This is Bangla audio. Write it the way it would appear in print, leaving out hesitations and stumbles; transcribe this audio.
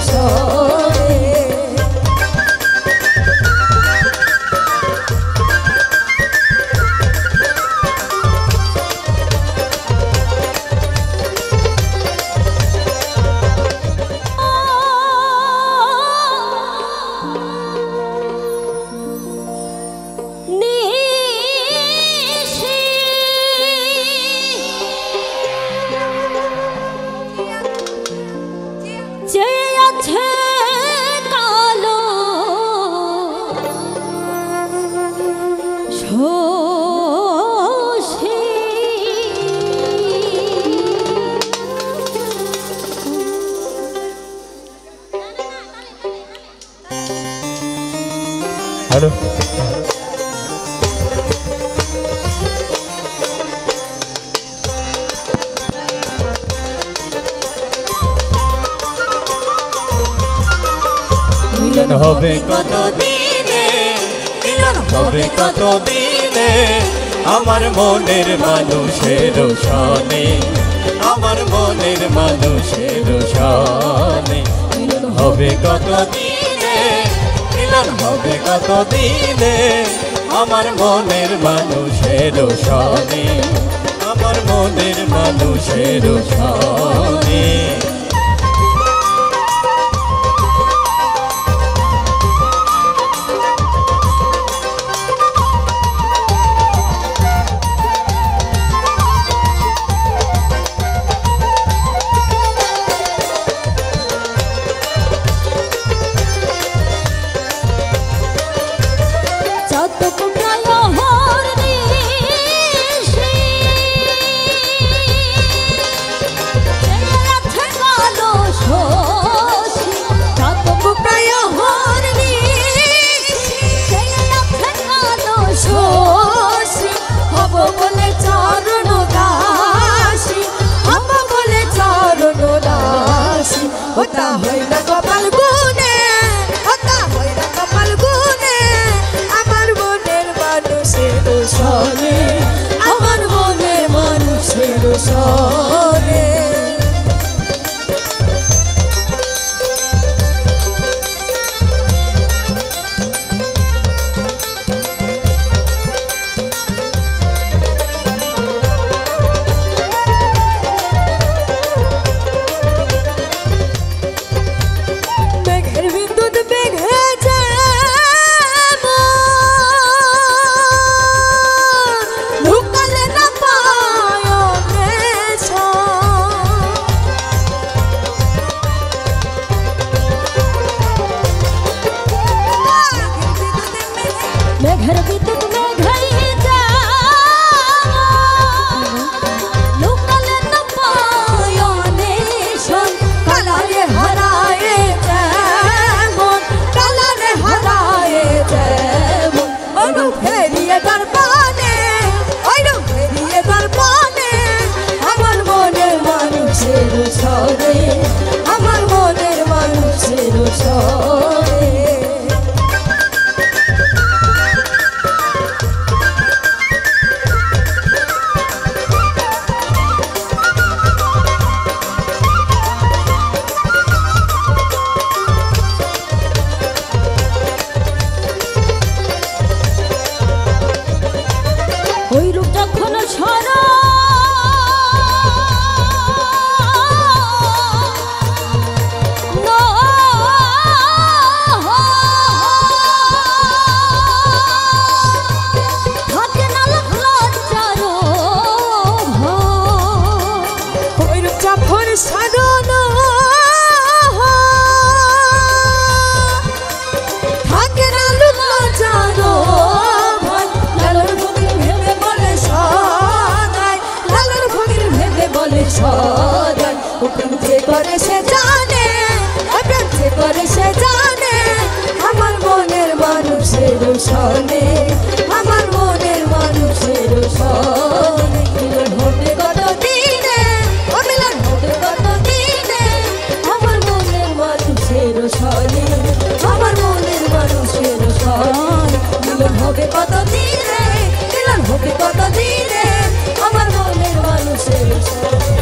সরে। হ্যালো মিলন হবে কত দিনে, মিলন হবে কত দিনে, আমার মনের মানুষের সনে, আমার মনের মানুষের সনে। মিলন হবে কত দিনে, মিলন হবে কত দিনে, আমার মনের মানুষের সনে, আমার মনের মানুষের সনে। ওটা হয় না কপাল গুনে, ওটা হয় না কপাল গুনে, আমার মনের মানুষের সনে, আমার মনের মানুষের সনে। মেঘের বিদ্যুৎ মেঘাই লুকালে না পায়নে শোন, কালারে হারায় যেমন, কালারে হারায় যেমন, ওইরু ফেরিয়ে তার পানে, ওইরু ফেরিয়ে তার পানে, আমার মনের মানুষের সরে, আমার মনের মানুষের সরে। ওই রূপ যখন সরা থাকে না লজ্জার ওই রূপ যখন সাধন থাকে না লজ্জার সদাই, প্রেম যে করে সে জানে, প্রেম যে করে সে জানে, আমার মনের মানুষের সনে, আমার মনের মানুষের সনে। মিলন হবে কত দিনে, ও মিলন হবে কত দিনে, আমার মনের মানুষের সনে, আমার মনের মানুষের সনে। মিলন হবে কত দিনে, মিলন হবে কত দিনে, আমার মনের মানুষের সনে।